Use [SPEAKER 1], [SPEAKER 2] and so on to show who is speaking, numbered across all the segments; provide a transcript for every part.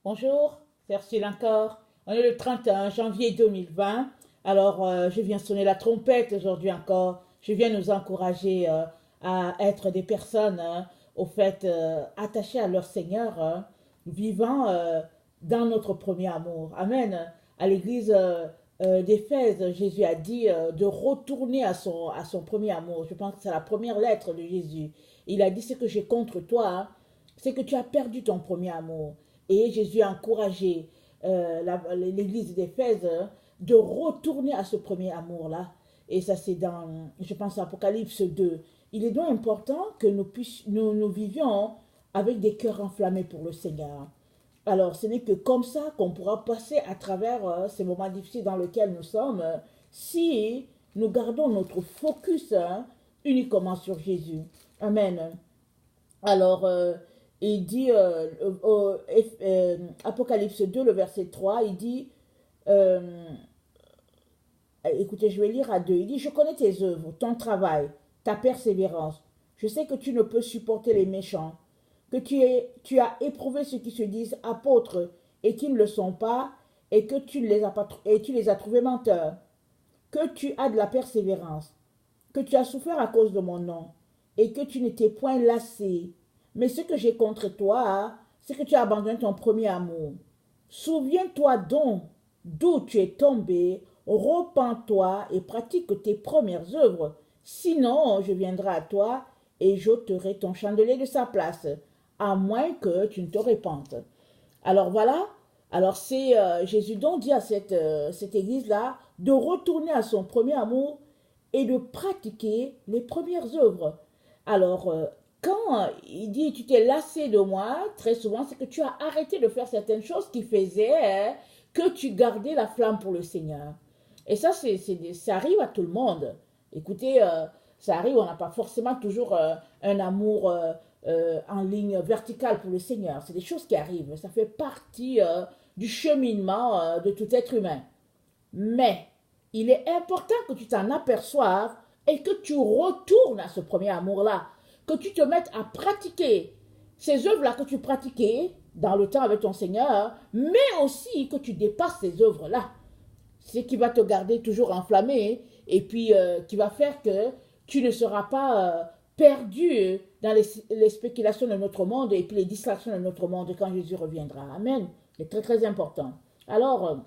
[SPEAKER 1] Bonjour, c'est Ursule encore. On est le 31 janvier 2020. Alors, je viens sonner la trompette aujourd'hui encore. Je viens nous encourager à être des personnes, au fait, attachées à leur Seigneur, vivant dans notre premier amour. Amen. À l'église d'Éphèse, Jésus a dit de retourner à son premier amour. Je pense que c'est la première lettre de Jésus. Il a dit ce que j'ai contre toi, c'est que tu as perdu ton premier amour. Et Jésus a encouragé l'église d'Éphèse de retourner à ce premier amour-là. Et ça, c'est dans, je pense, Apocalypse 2. Il est donc important que nous vivions avec des cœurs enflammés pour le Seigneur. Alors, ce n'est que comme ça qu'on pourra passer à travers ces moments difficiles dans lesquels nous sommes, si nous gardons notre focus uniquement sur Jésus. Amen. Alors, il dit, Apocalypse 2, le verset 3, il dit, euh, écoutez, je vais lire à 2, il dit, je connais tes œuvres, ton travail, ta persévérance. Je sais que tu ne peux supporter les méchants, que tu as éprouvé ceux qui se disent apôtres et qui ne le sont pas, et que tu les as trouvés menteurs, que tu as de la persévérance, que tu as souffert à cause de mon nom, et que tu n'étais point lassé. Mais ce que j'ai contre toi, c'est que tu as abandonné ton premier amour. Souviens-toi donc d'où tu es tombé, repens-toi et pratique tes premières œuvres. Sinon, je viendrai à toi et j'ôterai ton chandelier de sa place, à moins que tu ne te répandes. Alors voilà, alors c'est Jésus donc dit à cette église-là de retourner à son premier amour et de pratiquer les premières œuvres. Alors, quand il dit tu t'es lassé de moi, très souvent c'est que tu as arrêté de faire certaines choses qui faisaient que tu gardais la flamme pour le Seigneur. Et ça, ça arrive à tout le monde. Écoutez, ça arrive, on n'a pas forcément toujours un amour en ligne verticale pour le Seigneur. C'est des choses qui arrivent. Ça fait partie du cheminement de tout être humain. Mais il est important que tu t'en aperçoives et que tu retournes à ce premier amour-là. Que tu te mettes à pratiquer ces œuvres-là que tu pratiquais dans le temps avec ton Seigneur, mais aussi que tu dépasses ces œuvres-là. Ce qui va te garder toujours enflammé et puis qui va faire que tu ne seras pas perdu dans les spéculations de notre monde et puis les distractions de notre monde quand Jésus reviendra. Amen. C'est très très important. Alors,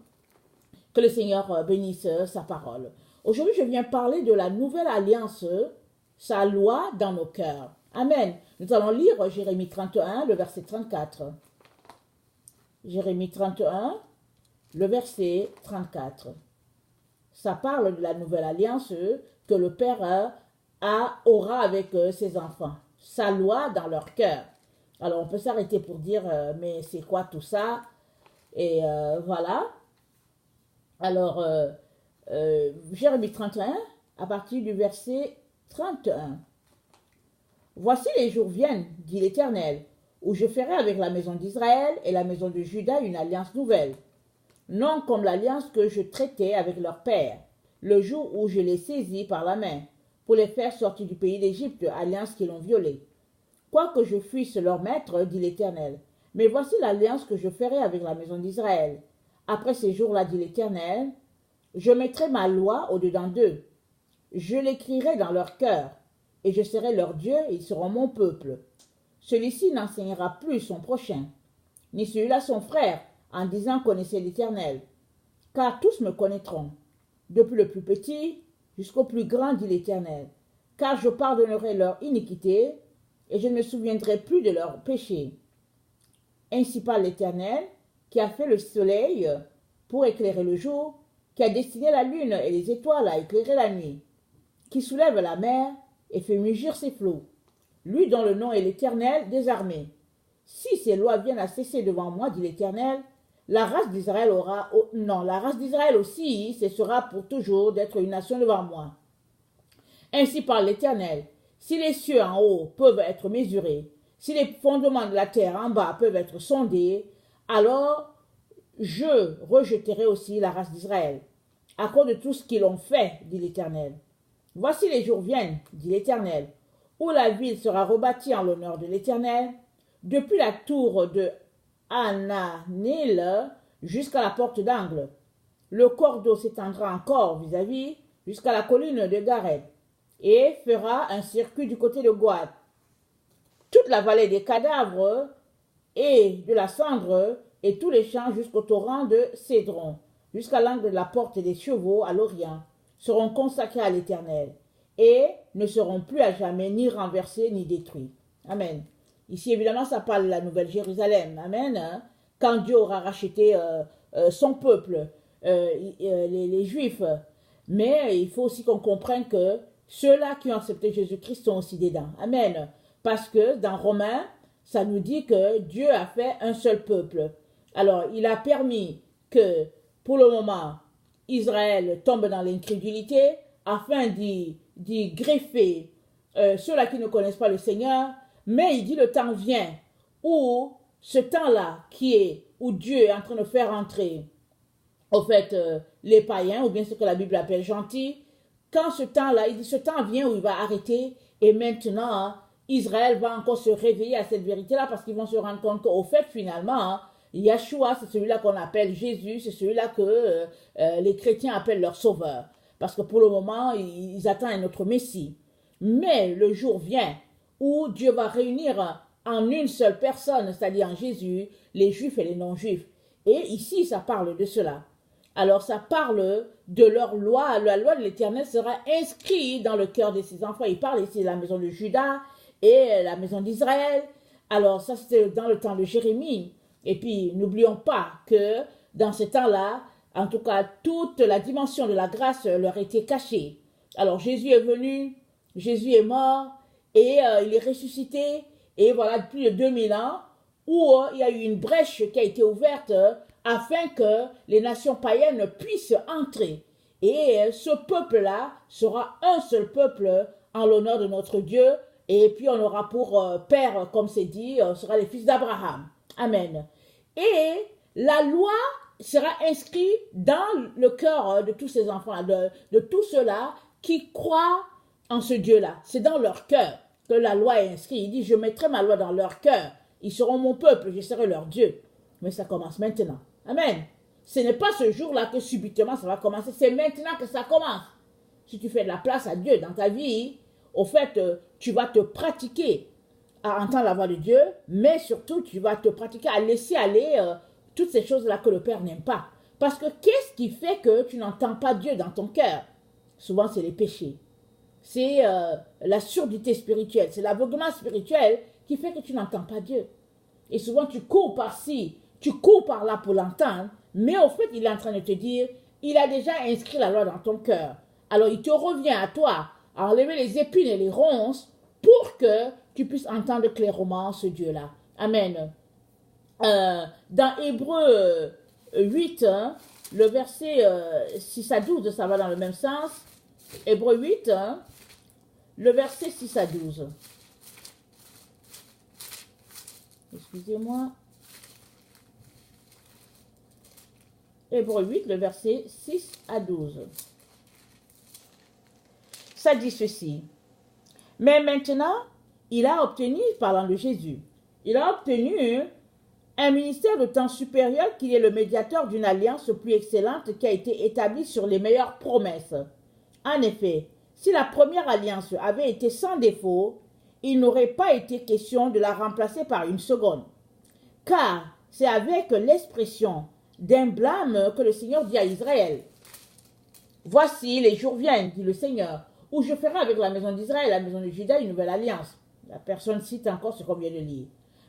[SPEAKER 1] que le Seigneur bénisse sa parole. Aujourd'hui, je viens parler de la nouvelle alliance, sa loi dans nos cœurs. Amen. Nous allons lire Jérémie 31, le verset 34. Jérémie 31, le verset 34. Ça parle de la nouvelle alliance que le Père aura avec ses enfants. Sa loi dans leur cœur. Alors, on peut s'arrêter pour dire, mais c'est quoi tout ça? Et voilà. Alors, Jérémie 31, à partir du verset 31. Voici les jours viennent, dit l'Éternel, où je ferai avec la maison d'Israël et la maison de Juda une alliance nouvelle, non comme l'alliance que je traitais avec leur père, le jour où je les saisis par la main, pour les faire sortir du pays d'Égypte, alliance qu'ils ont violée. Quoique je fuisse leur maître, dit l'Éternel, mais voici l'alliance que je ferai avec la maison d'Israël. Après ces jours-là, dit l'Éternel, je mettrai ma loi au-dedans d'eux. Je l'écrirai dans leur cœur, et je serai leur Dieu, et ils seront mon peuple. Celui-ci n'enseignera plus son prochain, ni celui-là son frère, en disant connaissez l'Éternel. Car tous me connaîtront, depuis le plus petit jusqu'au plus grand, dit l'Éternel. Car je pardonnerai leur iniquité, et je ne me souviendrai plus de leurs péchés. Ainsi parle l'Éternel, qui a fait le soleil pour éclairer le jour, qui a destiné la lune et les étoiles à éclairer la nuit, qui soulève la mer et fait mugir ses flots, lui dont le nom est l'Éternel des armées. Si ces lois viennent à cesser devant moi, dit l'Éternel, la race d'Israël la race d'Israël aussi cessera pour toujours d'être une nation devant moi. Ainsi parle l'Éternel, si les cieux en haut peuvent être mesurés, si les fondements de la terre en bas peuvent être sondés, alors je rejeterai aussi la race d'Israël, à cause de tout ce qu'ils ont fait, dit l'Éternel. Voici les jours viennent, dit l'Éternel, où la ville sera rebâtie en l'honneur de l'Éternel, depuis la tour de Ananil jusqu'à la porte d'angle. Le cordeau s'étendra encore vis-à-vis jusqu'à la colline de Gareth et fera un circuit du côté de Goat. Toute la vallée des cadavres et de la cendre et tous les champs jusqu'au torrent de Cédron, jusqu'à l'angle de la porte des chevaux à l'Orient, seront consacrés à l'Éternel et ne seront plus à jamais ni renversés ni détruits. Amen. Ici, évidemment, ça parle de la Nouvelle Jérusalem. Amen. Quand Dieu aura racheté son peuple, les Juifs. Mais il faut aussi qu'on comprenne que ceux-là qui ont accepté Jésus-Christ sont aussi dedans. Amen. Parce que dans Romains, ça nous dit que Dieu a fait un seul peuple. Alors, il a permis que, pour le moment, Israël tombe dans l'incrédulité afin d'y greffer ceux-là qui ne connaissent pas le Seigneur. Mais il dit le temps vient où ce temps-là où Dieu est en train de faire entrer au fait les païens, ou bien ce que la Bible appelle gentils, quand ce temps-là, il dit ce temps vient où il va arrêter et maintenant Israël va encore se réveiller à cette vérité-là parce qu'ils vont se rendre compte qu'au fait finalement, Yeshua, c'est celui-là qu'on appelle Jésus, c'est celui-là que les chrétiens appellent leur sauveur. Parce que pour le moment, ils attendent un autre Messie. Mais le jour vient où Dieu va réunir en une seule personne, c'est-à-dire en Jésus, les juifs et les non-juifs. Et ici, ça parle de cela. Alors, ça parle de leur loi. La loi de l'Éternel sera inscrite dans le cœur de ses enfants. Il parle ici de la maison de Juda et la maison d'Israël. Alors, ça, c'était dans le temps de Jérémie. Et puis, n'oublions pas que dans ce temps-là, en tout cas, toute la dimension de la grâce leur était cachée. Alors, Jésus est venu, Jésus est mort, et il est ressuscité, et voilà, plus de 2000 ans, où il y a eu une brèche qui a été ouverte afin que les nations païennes puissent entrer. Et ce peuple-là sera un seul peuple en l'honneur de notre Dieu, et puis on aura pour père, comme c'est dit, sera les fils d'Abraham. Amen. Et la loi sera inscrite dans le cœur de tous ces enfants, de tous ceux-là qui croient en ce Dieu-là. C'est dans leur cœur que la loi est inscrite. Il dit, je mettrai ma loi dans leur cœur. Ils seront mon peuple, je serai leur Dieu. Mais ça commence maintenant. Amen. Ce n'est pas ce jour-là que subitement ça va commencer. C'est maintenant que ça commence. Si tu fais de la place à Dieu dans ta vie, au fait, tu vas te pratiquer à entendre la voix de Dieu, mais surtout, tu vas te pratiquer à laisser aller toutes ces choses-là que le Père n'aime pas. Parce que qu'est-ce qui fait que tu n'entends pas Dieu dans ton cœur? Souvent, c'est les péchés. C'est la surdité spirituelle. C'est l'aveuglement spirituel qui fait que tu n'entends pas Dieu. Et souvent, tu cours par-ci, tu cours par-là pour l'entendre, mais au fait, il est en train de te dire, il a déjà inscrit la loi dans ton cœur. Alors, il te revient à toi à enlever les épines et les ronces pour que tu puisses entendre clairement ce Dieu-là. Amen. Dans Hébreu 8, le verset 6 à 12, ça va dans le même sens. Hébreu 8, le verset 6 à 12. Excusez-moi. Hébreu 8, le verset 6 à 12. Ça dit ceci. Mais maintenant, il a obtenu, parlant de Jésus, il a obtenu un ministère de temps supérieur qu'il est le médiateur d'une alliance plus excellente qui a été établie sur les meilleures promesses. En effet, si la première alliance avait été sans défaut, il n'aurait pas été question de la remplacer par une seconde. Car c'est avec l'expression d'un blâme que le Seigneur dit à Israël. Voici, les jours viennent, dit le Seigneur, où je ferai avec la maison d'Israël et la maison de Juda une nouvelle alliance. La personne cite encore ce qu'on vient de lire.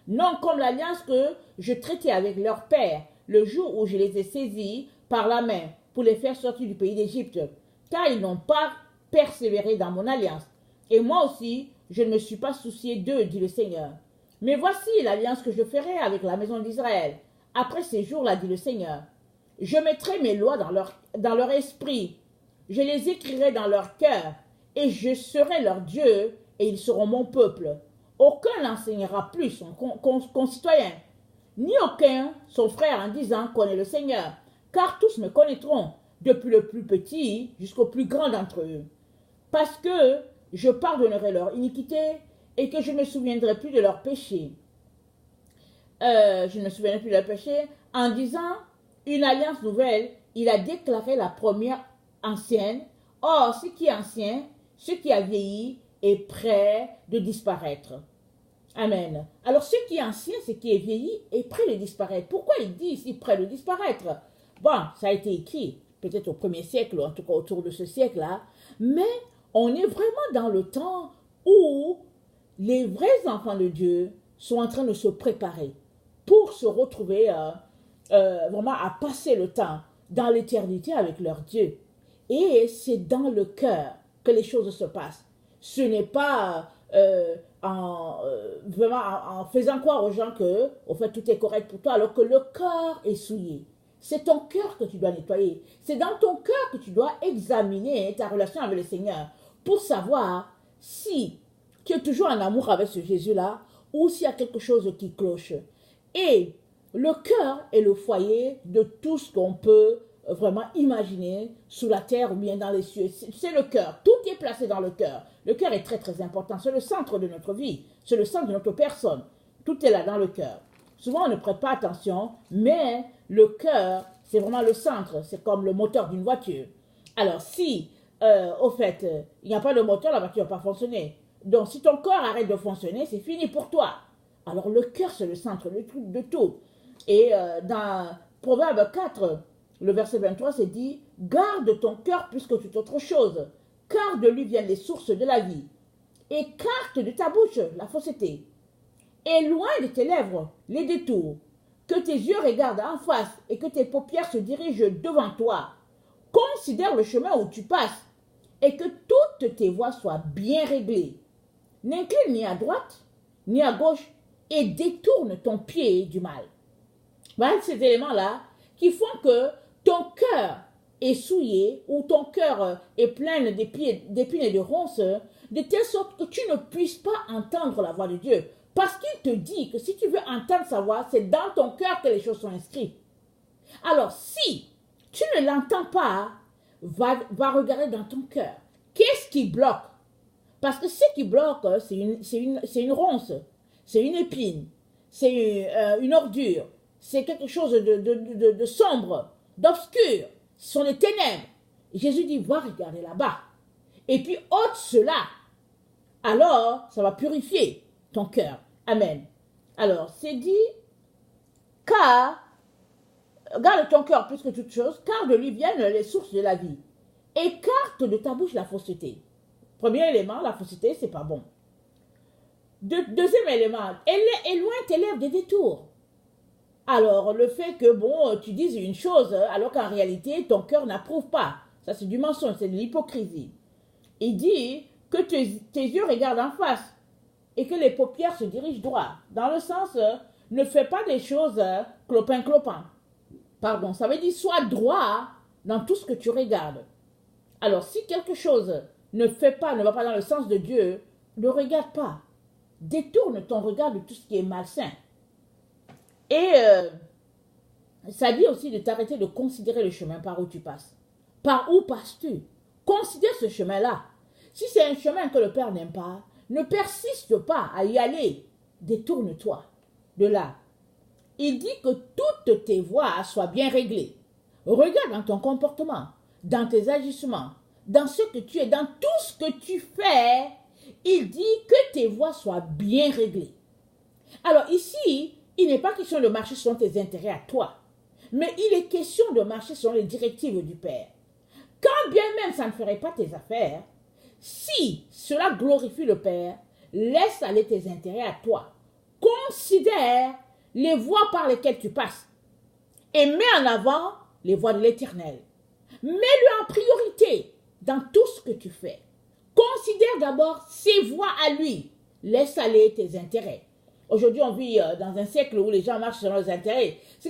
[SPEAKER 1] Non comme l'alliance que je traitais avec leur père le jour où je les ai saisis par la main pour les faire sortir du pays d'Égypte, car ils n'ont pas persévéré dans mon alliance. Et moi aussi, je ne me suis pas soucié d'eux, dit le Seigneur. Mais voici l'alliance que je ferai avec la maison d'Israël. Après ces jours-là, dit le Seigneur, je mettrai mes lois dans leur esprit, je les écrirai dans leur cœur, et je serai leur Dieu, et ils seront mon peuple. Aucun n'enseignera plus son concitoyen, ni aucun son frère en disant « connais le Seigneur », car tous me connaîtront, depuis le plus petit jusqu'au plus grand d'entre eux. Parce que je pardonnerai leur iniquité et que je ne me souviendrai plus de leurs péchés. je ne me souviens plus de péché, en disant une alliance nouvelle, il a déclaré la première ancienne. Or, ce qui est ancien, ce qui a vieilli, est prêt de disparaître. Amen. Alors, ce qui est ancien, ce qui est vieilli, est prêt de disparaître. Pourquoi il dit ici prêt de disparaître? Bon, ça a été écrit, peut-être au 1er siècle, ou en tout cas autour de ce siècle-là, mais on est vraiment dans le temps où les vrais enfants de Dieu sont en train de se préparer pour se retrouver vraiment à passer le temps dans l'éternité avec leur Dieu. Et c'est dans le cœur que les choses se passent. Ce n'est pas vraiment en faisant croire aux gens que, au fait, tout est correct pour toi, alors que le cœur est souillé. C'est ton cœur que tu dois nettoyer. C'est dans ton cœur que tu dois examiner ta relation avec le Seigneur pour savoir si tu es toujours en amour avec ce Jésus-là ou s'il y a quelque chose qui cloche. Et le cœur est le foyer de tout ce qu'on peut vraiment imaginer sous la terre ou bien dans les cieux. C'est le cœur. Tout est placé dans le cœur. Le cœur est très très important. C'est le centre de notre vie. C'est le centre de notre personne. Tout est là dans le cœur. Souvent on ne prête pas attention, mais le cœur, c'est vraiment le centre. C'est comme le moteur d'une voiture. Alors si, au fait, il n'y a pas de moteur, la voiture ne va pas fonctionner. Donc si ton cœur arrête de fonctionner, c'est fini pour toi. Alors le cœur, c'est le centre de tout. Et dans Proverbe 4, le verset 23, c'est dit « Garde ton cœur plus que toute autre chose, car de lui viennent les sources de la vie. Écarte de ta bouche la fausseté. Éloigne de tes lèvres les détours. Que tes yeux regardent en face et que tes paupières se dirigent devant toi. Considère le chemin où tu passes et que toutes tes voies soient bien réglées. N'incline ni à droite ni à gauche et détourne ton pied du mal. » Voilà ces éléments-là qui font que ton cœur est souillé ou ton cœur est plein d'épines et de ronces, de telle sorte que tu ne puisses pas entendre la voix de Dieu. Parce qu'il te dit que si tu veux entendre sa voix, c'est dans ton cœur que les choses sont inscrites. Alors, si tu ne l'entends pas, va regarder dans ton cœur. Qu'est-ce qui bloque? Parce que ce qui bloque, c'est une ronce, c'est une épine, c'est une ordure, c'est quelque chose de sombre, d'obscur. Ce sont les ténèbres. Jésus dit, va regarder là-bas. Et puis ôte cela. Alors, ça va purifier ton cœur. Amen. Alors, c'est dit, car, garde ton cœur plus que toute chose, car de lui viennent les sources de la vie. Écarte de ta bouche la fausseté. Premier élément, la fausseté, c'est pas bon. Deuxième élément, éloigne tes lèvres des détours. Alors, le fait que, bon, tu dises une chose, alors qu'en réalité, ton cœur n'approuve pas. Ça, c'est du mensonge, c'est de l'hypocrisie. Il dit que tes yeux regardent en face et que les paupières se dirigent droit. Dans le sens, ne fais pas des choses clopin-clopin. Pardon, ça veut dire sois droit dans tout ce que tu regardes. Alors, si quelque chose ne va pas dans le sens de Dieu, ne regarde pas. Détourne ton regard de tout ce qui est malsain. Et ça dit aussi de t'arrêter de considérer le chemin par où tu passes. Par où passes-tu? Considère ce chemin-là. Si c'est un chemin que le Père n'aime pas, ne persiste pas à y aller. Détourne-toi de là. Il dit que toutes tes voies soient bien réglées. Regarde dans ton comportement, dans tes agissements, dans ce que tu es, dans tout ce que tu fais. Il dit que tes voies soient bien réglées. Alors ici, il n'est pas question de marcher selon tes intérêts à toi, mais il est question de marcher selon les directives du Père. Quand bien même ça ne ferait pas tes affaires, si cela glorifie le Père, laisse aller tes intérêts à toi. Considère les voies par lesquelles tu passes et mets en avant les voies de l'Éternel. Mets-le en priorité dans tout ce que tu fais. Considère d'abord ses voies à lui. Laisse aller tes intérêts. Aujourd'hui, on vit dans un siècle où les gens marchent selon leurs intérêts. Si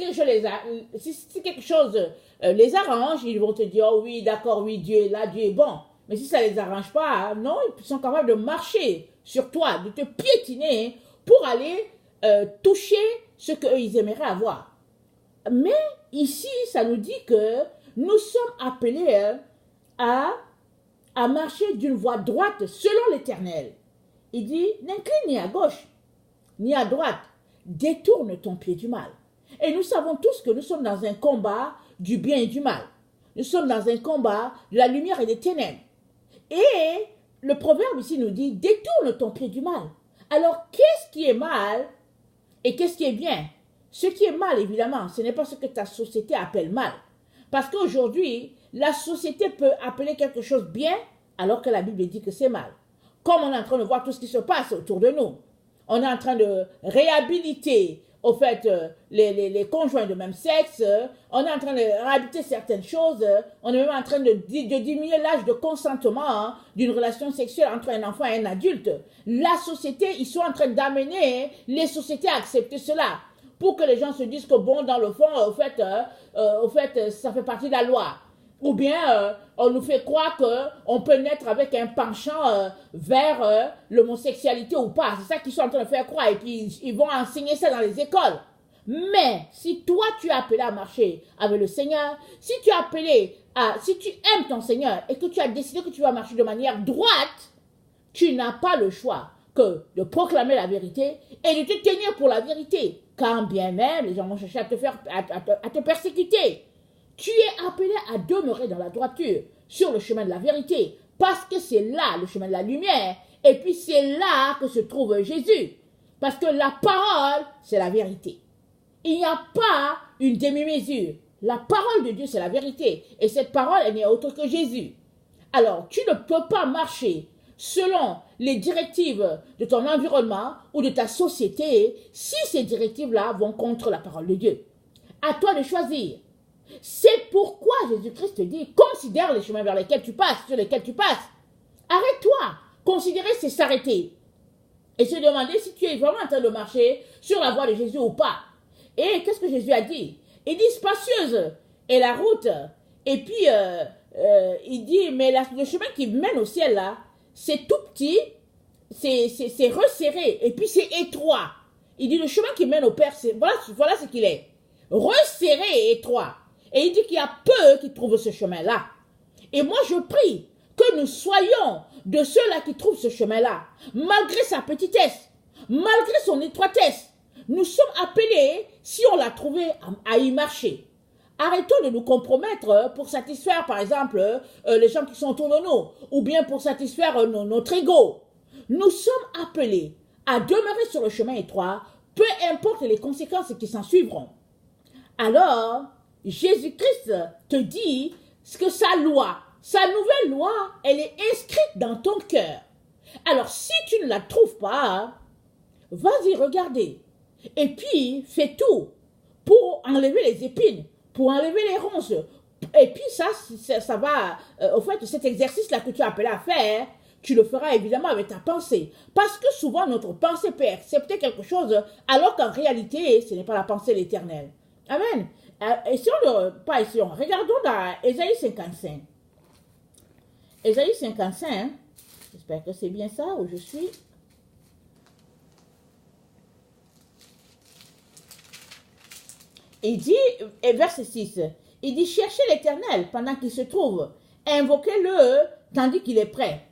[SPEAKER 1] quelque chose les arrange, ils vont te dire, oh oui, d'accord, oui, Dieu est là, Dieu est bon. Mais si ça ne les arrange pas, non, ils sont capables de marcher sur toi, de te piétiner pour aller toucher ce qu'ils aimeraient avoir. Mais ici, ça nous dit que nous sommes appelés à marcher d'une voie droite selon l'Éternel. Il dit, n'incline ni à gauche, ni à droite. détourne ton pied du mal. Et nous savons tous que nous sommes dans un combat du bien et du mal. Nous sommes dans un combat de la lumière et des ténèbres. Et le proverbe ici nous dit, détourne ton pied du mal. Alors, qu'est-ce qui est mal et qu'est-ce qui est bien? Ce qui est mal, évidemment, ce n'est pas ce que ta société appelle mal. Parce qu'aujourd'hui, la société peut appeler quelque chose bien alors que la Bible dit que c'est mal. Comme on est en train de voir tout ce qui se passe autour de nous. On est en train de réhabiliter, au fait, les conjoints de même sexe. On est en train de réhabiliter certaines choses. On est même en train de diminuer l'âge de consentement d'une relation sexuelle entre un enfant et un adulte. La société, ils sont en train d'amener les sociétés à accepter cela. Pour que les gens se disent que bon, dans le fond, au fait, ça fait partie de la loi. Ou bien, on nous fait croire qu'on peut naître avec un penchant vers l'homosexualité ou pas. C'est ça qu'ils sont en train de faire croire. Et puis, ils vont enseigner ça dans les écoles. Mais, si toi, tu es appelé à marcher avec le Seigneur, si tu aimes ton Seigneur et que tu as décidé que tu vas marcher de manière droite, tu n'as pas le choix que de proclamer la vérité et de te tenir pour la vérité. Quand bien même, les gens vont chercher à te persécuter. Tu es appelé à demeurer dans la droiture, sur le chemin de la vérité, parce que c'est là le chemin de la lumière, et puis c'est là que se trouve Jésus. Parce que la parole, c'est la vérité. Il n'y a pas une demi-mesure. La parole de Dieu, c'est la vérité. Et cette parole, elle n'est autre que Jésus. Alors, tu ne peux pas marcher selon les directives de ton environnement ou de ta société si ces directives-là vont contre la parole de Dieu. À toi de choisir. C'est pourquoi Jésus-Christ te dit, considère les chemins vers lesquels tu passes, sur lesquels tu passes. Arrête-toi. Considérer, c'est s'arrêter. Et se demander si tu es vraiment en train de marcher sur la voie de Jésus ou pas. Et qu'est-ce que Jésus a dit? Il dit, spacieuse est la route. Et puis, il dit, mais le chemin qui mène au ciel, là, c'est tout petit, c'est resserré, et puis c'est étroit. Il dit, le chemin qui mène au Père, voilà ce qu'il est. Resserré et étroit. Et il dit qu'il y a peu qui trouvent ce chemin-là. Et moi, je prie que nous soyons de ceux-là qui trouvent ce chemin-là. Malgré sa petitesse, malgré son étroitesse, nous sommes appelés, si on l'a trouvé, à y marcher. Arrêtons de nous compromettre pour satisfaire, par exemple, les gens qui sont autour de nous, ou bien pour satisfaire notre ego. Nous sommes appelés à demeurer sur le chemin étroit, peu importe les conséquences qui s'en suivront. Alors, Jésus-Christ te dit que sa loi, sa nouvelle loi, elle est inscrite dans ton cœur. Alors, si tu ne la trouves pas, vas-y regarder. Et puis, fais tout pour enlever les épines, pour enlever les ronces. Et puis ça va, au fait, cet exercice-là que tu as appelé à faire, tu le feras évidemment avec ta pensée. Parce que souvent, notre pensée peut accepter quelque chose, alors qu'en réalité, ce n'est pas la pensée de l'Éternel. Amen. Regardons dans Ésaïe 55. Ésaïe 55, j'espère que c'est bien ça où je suis. Il dit, et verset 6, il dit, cherchez l'Éternel pendant qu'il se trouve, invoquez-le tandis qu'il est prêt.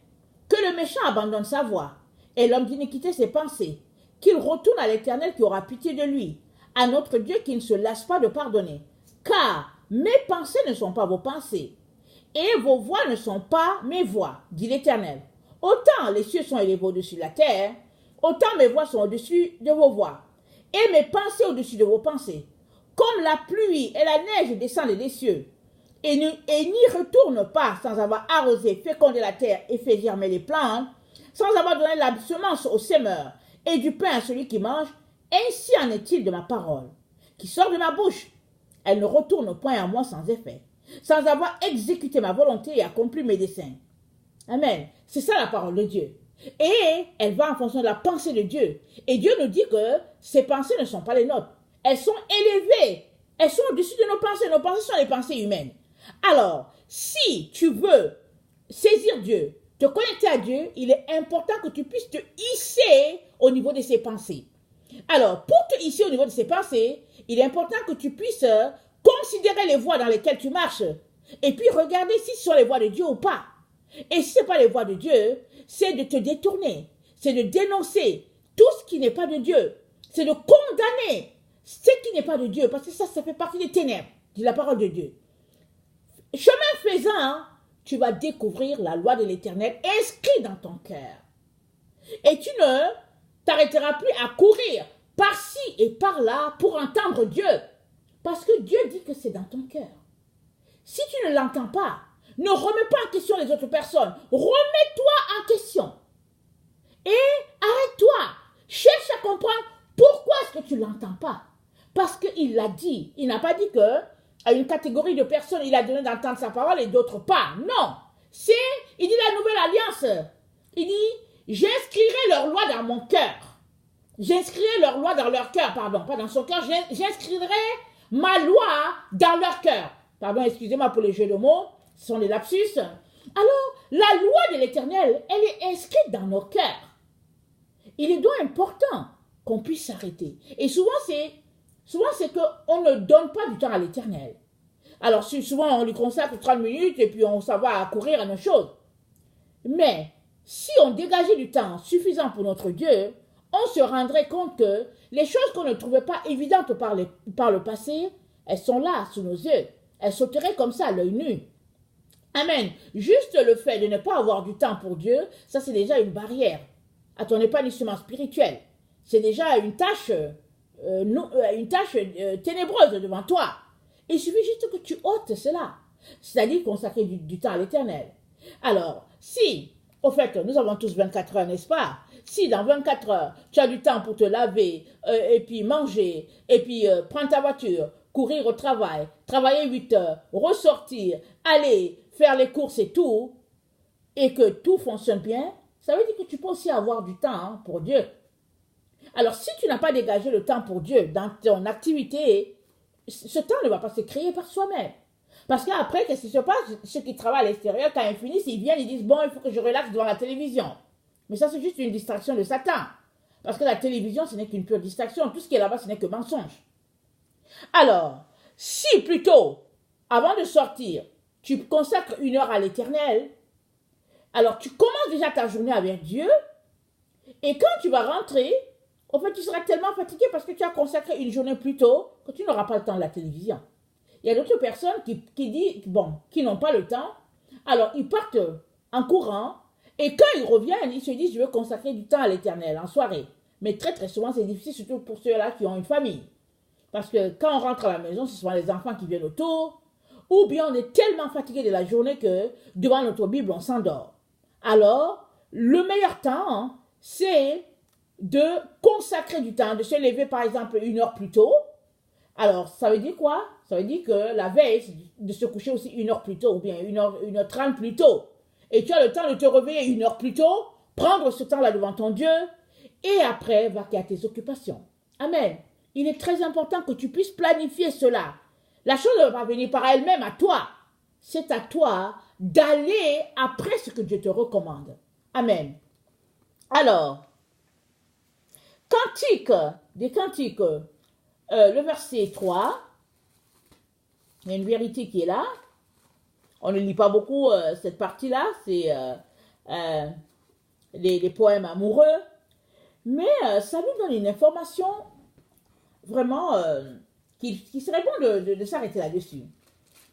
[SPEAKER 1] Que le méchant abandonne sa voie, et l'homme d'iniquité ses pensées, qu'il retourne à l'Éternel qui aura pitié de lui, à notre Dieu qui ne se lasse pas de pardonner. Car mes pensées ne sont pas vos pensées, et vos voix ne sont pas mes voix, dit l'Éternel. Autant les cieux sont élevés au-dessus de la terre, autant mes voix sont au-dessus de vos voix, et mes pensées au-dessus de vos pensées. Comme la pluie et la neige descendent des cieux, et n'y retournent pas sans avoir arrosé, fécondé la terre et fait germer les plantes, sans avoir donné la semence au semeur et du pain à celui qui mange, ainsi en est-il de ma parole, qui sort de ma bouche. Elle ne retourne point à moi sans effet, sans avoir exécuté ma volonté et accompli mes desseins. Amen. C'est ça la parole de Dieu. Et elle va en fonction de la pensée de Dieu. Et Dieu nous dit que ces pensées ne sont pas les nôtres. Elles sont élevées. Elles sont au-dessus de nos pensées. Nos pensées sont les pensées humaines. Alors, si tu veux saisir Dieu, te connecter à Dieu, il est important que tu puisses te hisser au niveau de ses pensées. Alors, pour te hisser au niveau de ses pensées, il est important que tu puisses considérer les voies dans lesquelles tu marches et puis regarder si ce sont les voies de Dieu ou pas. Et si ce n'est pas les voies de Dieu, c'est de te détourner, c'est de dénoncer tout ce qui n'est pas de Dieu. c'est de condamner ce qui n'est pas de Dieu, parce que ça fait partie des ténèbres, dit la parole de Dieu. Chemin faisant, tu vas découvrir la loi de l'Éternel inscrite dans ton cœur. Et tu ne t'arrêteras plus à courir par-ci et par-là pour entendre Dieu. Parce que Dieu dit que c'est dans ton cœur. Si tu ne l'entends pas, ne remets pas en question les autres personnes. Remets-toi en question. Et arrête-toi. Cherche à comprendre pourquoi est-ce que tu ne l'entends pas. Parce qu'il l'a dit. Il n'a pas dit que à une catégorie de personnes, il a donné d'entendre sa parole et d'autres pas. Non. Il dit la nouvelle alliance. Il dit, j'inscrirai leur loi dans mon cœur. J'inscrirai leur loi dans leur cœur, pardon, pas dans son cœur. J'inscrirai ma loi dans leur cœur. Pardon, excusez-moi pour les jeux de mots, ce sont des lapsus. Alors, la loi de l'Éternel, elle est inscrite dans nos cœurs. Il est donc important qu'on puisse s'arrêter. Et souvent, c'est qu'on ne donne pas du temps à l'Éternel. Alors, souvent, on lui consacre 30 minutes et puis on s'en va à courir à nos choses. Mais, si on dégageait du temps suffisant pour notre Dieu, on se rendrait compte que les choses qu'on ne trouvait pas évidentes par le passé, elles sont là, sous nos yeux. Elles sauteraient comme ça à l'œil nu. Amen. Juste le fait de ne pas avoir du temps pour Dieu, ça c'est déjà une barrière à ton épanouissement spirituel. C'est déjà une tâche ténébreuse devant toi. Il suffit juste que tu ôtes cela, c'est-à-dire consacrer du temps à l'Éternel. Alors, si, au fait, nous avons tous 24 heures, n'est-ce pas? Si dans 24 heures, tu as du temps pour te laver, et puis manger, et puis prendre ta voiture, courir au travail, travailler 8 heures, ressortir, aller faire les courses et tout, et que tout fonctionne bien, ça veut dire que tu peux aussi avoir du temps pour Dieu. Alors, si tu n'as pas dégagé le temps pour Dieu dans ton activité, ce temps ne va pas se créer par soi-même. Parce qu'après, qu'est-ce qui se passe? Ceux qui travaillent à l'extérieur, quand ils finissent, ils viennent, ils disent, bon, il faut que je relaxe devant la télévision. Mais ça, c'est juste une distraction de Satan. Parce que la télévision, ce n'est qu'une pure distraction. Tout ce qui est là-bas, ce n'est que mensonge. Alors, si plutôt, avant de sortir, tu consacres 1 heure à l'Éternel, alors tu commences déjà ta journée avec Dieu, et quand tu vas rentrer, en fait, tu seras tellement fatigué parce que tu as consacré une journée plus tôt que tu n'auras pas le temps de la télévision. Il y a d'autres personnes qui n'ont pas le temps, alors ils partent en courant, et quand ils reviennent, ils se disent, je veux consacrer du temps à l'Éternel en soirée. Mais très très souvent, c'est difficile, surtout pour ceux-là qui ont une famille. Parce que quand on rentre à la maison, ce sont les enfants qui viennent autour, ou bien on est tellement fatigué de la journée que devant notre Bible, on s'endort. Alors, le meilleur temps, c'est de consacrer du temps, de se lever par exemple 1 heure plus tôt. Alors, ça veut dire quoi? Ça veut dire que la veille, c'est de se coucher aussi 1 heure plus tôt, ou bien 1h30 plus tôt. Et tu as le temps de te réveiller 1 heure plus tôt, prendre ce temps-là devant ton Dieu, et après, vaquer à tes occupations. Amen. Il est très important que tu puisses planifier cela. La chose ne va pas venir par elle-même à toi. C'est à toi d'aller après ce que Dieu te recommande. Amen. Alors, des Cantiques, le verset 3, il y a une vérité qui est là. On ne lit pas beaucoup cette partie-là, c'est les poèmes amoureux, mais ça nous donne une information vraiment qui serait bon de s'arrêter là-dessus.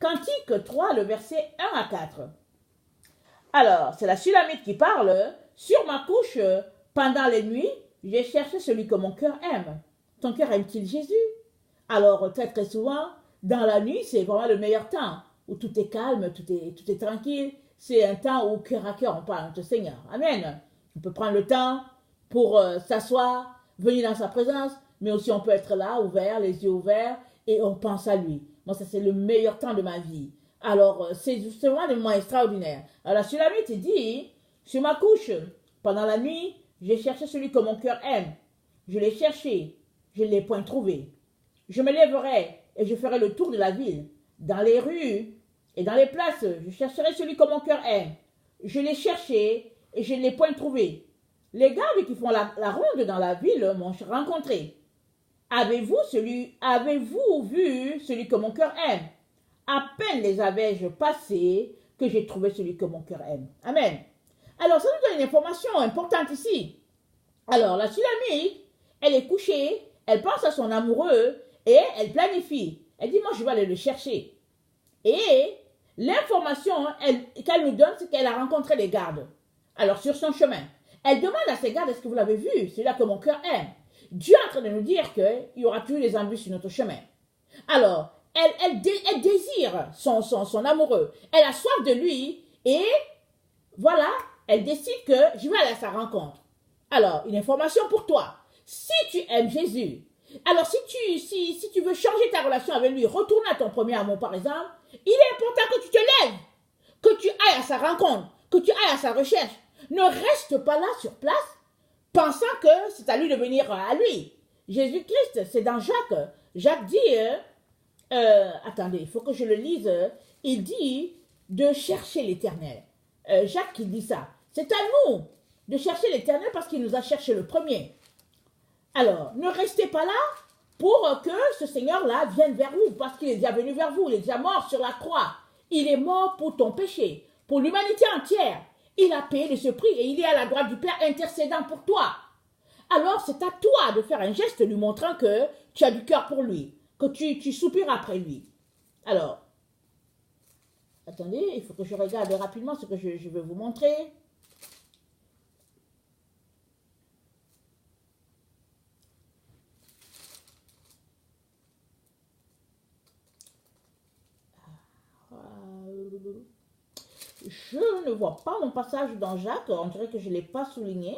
[SPEAKER 1] Cantique 3, le verset 1 à 4. Alors, c'est la Sulamite qui parle. Sur ma couche, pendant les nuits, j'ai cherché celui que mon cœur aime. Ton cœur aime-t-il Jésus? Alors, très très souvent, dans la nuit, c'est vraiment le meilleur temps, où tout est calme, tout est tranquille. C'est un temps où cœur à cœur, on parle à notre Seigneur. Amen. On peut prendre le temps pour s'asseoir, venir dans sa présence, mais aussi on peut être là, ouvert, les yeux ouverts, et on pense à lui. Moi, ça c'est le meilleur temps de ma vie. Alors, c'est vraiment des moments extraordinaires. Alors, la Sulamite dit, sur ma couche, pendant la nuit, j'ai cherché celui que mon cœur aime. Je l'ai cherché, je ne l'ai point trouvé. Je me lèverai et je ferai le tour de la ville. Dans les rues et dans les places, je chercherai celui que mon cœur aime. Je l'ai cherché et je ne l'ai point trouvé. Les gardes qui font la ronde dans la ville m'ont rencontré. Avez-vous vu celui que mon cœur aime? À peine les avais-je passés que j'ai trouvé celui que mon cœur aime. Amen. Alors, ça nous donne une information importante ici. Alors, la Sulamite, elle est couchée, elle pense à son amoureux et elle planifie. Elle dit, moi, je vais aller le chercher. Et l'information qu'elle nous donne, c'est qu'elle a rencontré les gardes. Alors, sur son chemin, elle demande à ses gardes, est-ce que vous l'avez vu? C'est là que mon cœur aime. Dieu est en train de nous dire qu'il y aura toujours des embûches sur notre chemin. Alors, elle désire son amoureux. Elle a soif de lui et voilà, elle décide que je vais aller à sa rencontre. Alors, une information pour toi. Si tu aimes Jésus, alors si tu veux changer ta relation avec lui, retourne à ton premier amour par exemple, il est important que tu te lèves, que tu ailles à sa rencontre, que tu ailles à sa recherche. Ne reste pas là sur place, pensant que c'est à lui de venir à lui. Jésus-Christ, c'est dans Jacques. Jacques dit, attendez, il faut que je le lise, il dit de chercher l'Éternel. Jacques qui dit ça. C'est à nous de chercher l'Éternel parce qu'il nous a cherché le premier. Alors, ne restez pas là pour que ce Seigneur-là vienne vers vous, parce qu'il est déjà venu vers vous, il est déjà mort sur la croix. Il est mort pour ton péché, pour l'humanité entière. Il a payé de ce prix et il est à la droite du Père intercédant pour toi. Alors, c'est à toi de faire un geste lui montrant que tu as du cœur pour lui, que tu soupires après lui. Alors, attendez, il faut que je regarde rapidement ce que je vais vous montrer. Je ne vois pas mon passage dans Jacques, on dirait que je ne l'ai pas souligné,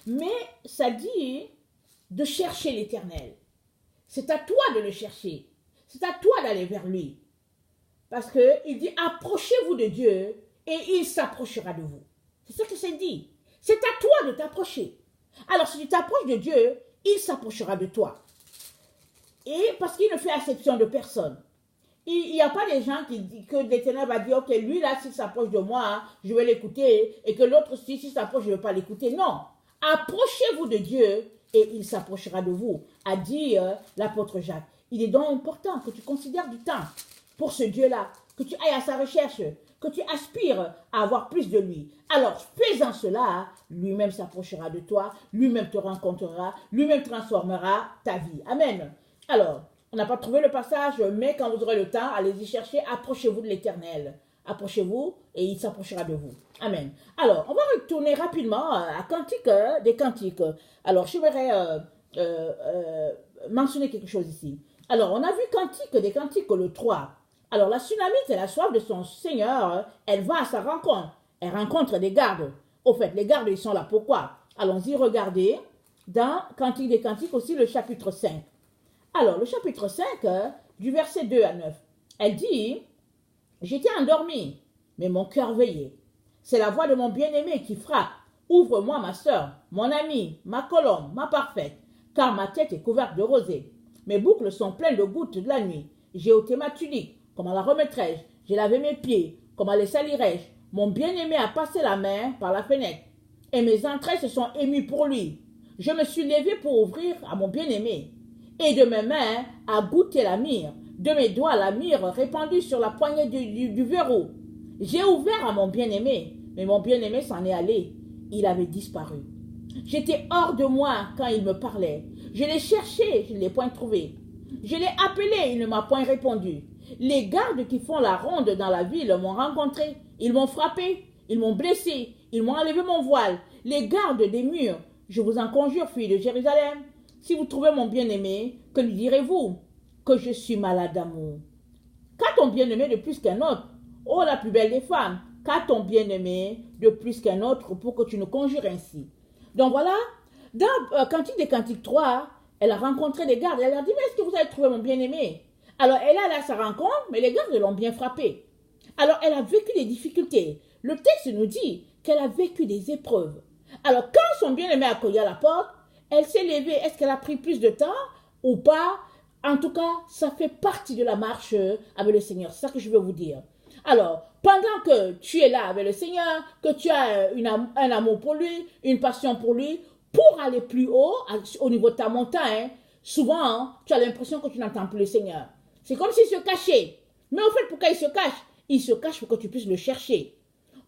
[SPEAKER 1] mais ça dit de chercher l'Éternel. C'est à toi de le chercher, c'est à toi d'aller vers lui. Parce qu'il dit, approchez-vous de Dieu et il s'approchera de vous. C'est ça que c'est dit. C'est à toi de t'approcher. Alors si tu t'approches de Dieu, il s'approchera de toi. Et parce qu'il ne fait exception de personne. Il n'y a pas des gens qui disent que l'Éternel va dire, ok, lui là, s'il s'approche de moi, je vais l'écouter, et que l'autre, s'il s'approche, je ne vais pas l'écouter. Non. Approchez-vous de Dieu et il s'approchera de vous, a dit l'apôtre Jacques. Il est donc important que tu considères du temps pour ce Dieu-là, que tu ailles à sa recherche, que tu aspires à avoir plus de lui. Alors, faisant cela, lui-même s'approchera de toi, lui-même te rencontrera, lui-même transformera ta vie. Amen. Alors, on n'a pas trouvé le passage, mais quand vous aurez le temps, allez-y chercher, approchez-vous de l'Éternel. Approchez-vous et il s'approchera de vous. Amen. Alors, on va retourner rapidement à Cantique des Cantiques. Alors, j'aimerais mentionner quelque chose ici. Alors, on a vu Cantique des Cantiques le 3. Alors, la Sunamite, elle a soif de son Seigneur, elle va à sa rencontre. Elle rencontre des gardes. Au fait, les gardes, ils sont là. Pourquoi? Allons-y regarder dans Cantique des Cantiques aussi le chapitre 5. Alors, le chapitre 5, du verset 2 à 9, elle dit, « J'étais endormi, mais mon cœur veillait. C'est la voix de mon bien-aimé qui frappe. Ouvre-moi, ma sœur, mon amie, ma colombe, ma parfaite, car ma tête est couverte de rosée. Mes boucles sont pleines de gouttes de la nuit. J'ai ôté ma tunique, comment la remettrai-je? J'ai lavé mes pieds, comment les salirai-je? Mon bien-aimé a passé la main par la fenêtre, et mes entrailles se sont émues pour lui. Je me suis levé pour ouvrir à mon bien-aimé. Et de mes mains a goûté la myrrhe, de mes doigts la myrrhe répandue sur la poignée du verrou. J'ai ouvert à mon bien-aimé, mais mon bien-aimé s'en est allé. Il avait disparu. J'étais hors de moi quand il me parlait. Je l'ai cherché, je ne l'ai point trouvé. Je l'ai appelé, il ne m'a point répondu. Les gardes qui font la ronde dans la ville m'ont rencontré. Ils m'ont frappé, ils m'ont blessé, ils m'ont enlevé mon voile. Les gardes des murs, je vous en conjure, filles de Jérusalem. Si vous trouvez mon bien-aimé, que lui direz-vous? Que je suis malade d'amour. Qu'a ton bien-aimé de plus qu'un autre? Oh, la plus belle des femmes, qu'a ton bien-aimé de plus qu'un autre pour que tu nous conjures ainsi? Donc voilà, dans Cantique des Cantiques 3, elle a rencontré des gardes. Elle a dit, mais est-ce que vous avez trouvé mon bien-aimé? Alors elle est allée à sa rencontre, mais les gardes l'ont bien frappée. Alors elle a vécu des difficultés. Le texte nous dit qu'elle a vécu des épreuves. Alors quand son bien-aimé a cogné à la porte, elle s'est levée. Est-ce qu'elle a pris plus de temps ou pas? En tout cas, ça fait partie de la marche avec le Seigneur. C'est ça que je veux vous dire. Alors, pendant que tu es là avec le Seigneur, que tu as un amour pour lui, une passion pour lui, pour aller plus haut, au niveau de ta montagne, souvent, tu as l'impression que tu n'entends plus le Seigneur. C'est comme s'il se cachait. Mais au fait, pourquoi il se cache? Il se cache pour que tu puisses le chercher.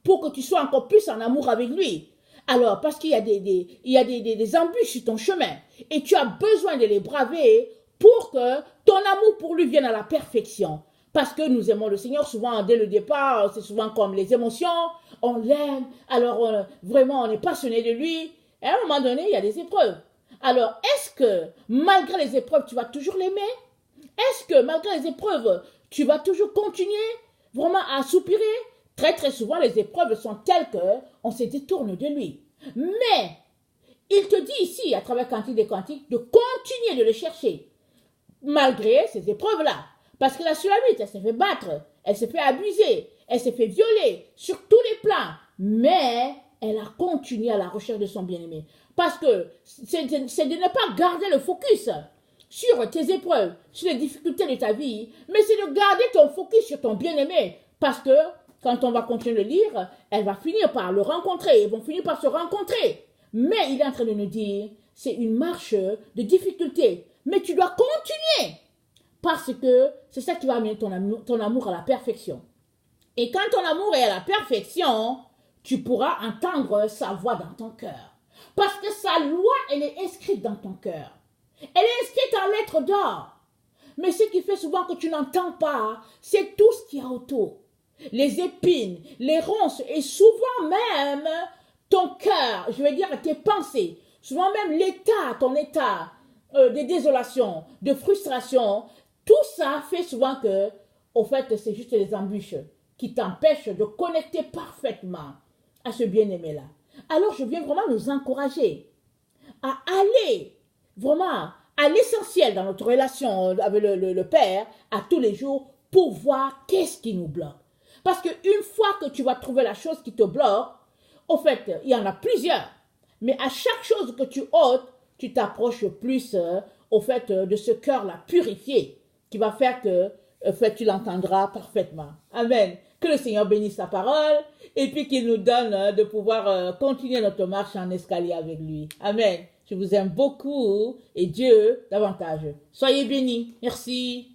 [SPEAKER 1] Pour que tu sois encore plus en amour avec lui. Alors, parce qu'il y a il y a des embûches sur ton chemin et tu as besoin de les braver pour que ton amour pour lui vienne à la perfection. Parce que nous aimons le Seigneur, souvent, dès le départ, c'est souvent comme les émotions, on l'aime, alors vraiment, on est passionné de lui. Et à un moment donné, il y a des épreuves. Alors, est-ce que, malgré les épreuves, tu vas toujours l'aimer? Est-ce que, malgré les épreuves, tu vas toujours continuer vraiment à soupirer? Très, très souvent, les épreuves sont telles qu'on se détourne de lui. Mais, il te dit ici, à travers Cantique des Cantiques, de continuer de le chercher, malgré ces épreuves-là. Parce que la Sulamite, elle s'est fait battre, elle s'est fait abuser, elle s'est fait violer sur tous les plans. Mais elle a continué à la recherche de son bien-aimé. Parce que c'est de ne pas garder le focus sur tes épreuves, sur les difficultés de ta vie, mais c'est de garder ton focus sur ton bien-aimé. Parce que quand on va continuer de le lire, elle va finir par le rencontrer, ils vont finir par se rencontrer. Mais il est en train de nous dire, c'est une marche de difficulté. Mais tu dois continuer. Parce que c'est ça qui va amener ton amour à la perfection. Et quand ton amour est à la perfection, tu pourras entendre sa voix dans ton cœur. Parce que sa loi, elle est inscrite dans ton cœur. Elle est inscrite en lettres d'or. Mais ce qui fait souvent que tu n'entends pas, c'est tout ce qu'il y a autour. Les épines, les ronces et souvent même ton cœur, je veux dire tes pensées, souvent même ton état de désolation, de frustration. Tout ça fait souvent que, au fait, c'est juste les embûches qui t'empêchent de connecter parfaitement à ce bien-aimé-là. Alors, je viens vraiment nous encourager à aller vraiment à l'essentiel dans notre relation avec le Père à tous les jours pour voir qu'est-ce qui nous bloque. Parce qu'une fois que tu vas trouver la chose qui te bloque, au fait, il y en a plusieurs. Mais à chaque chose que tu ôtes, tu t'approches plus, au fait, de ce cœur-là purifié qui va faire que tu l'entendras parfaitement. Amen. Que le Seigneur bénisse sa parole et puis qu'il nous donne de pouvoir continuer notre marche en escalier avec lui. Amen. Je vous aime beaucoup et Dieu davantage. Soyez bénis. Merci.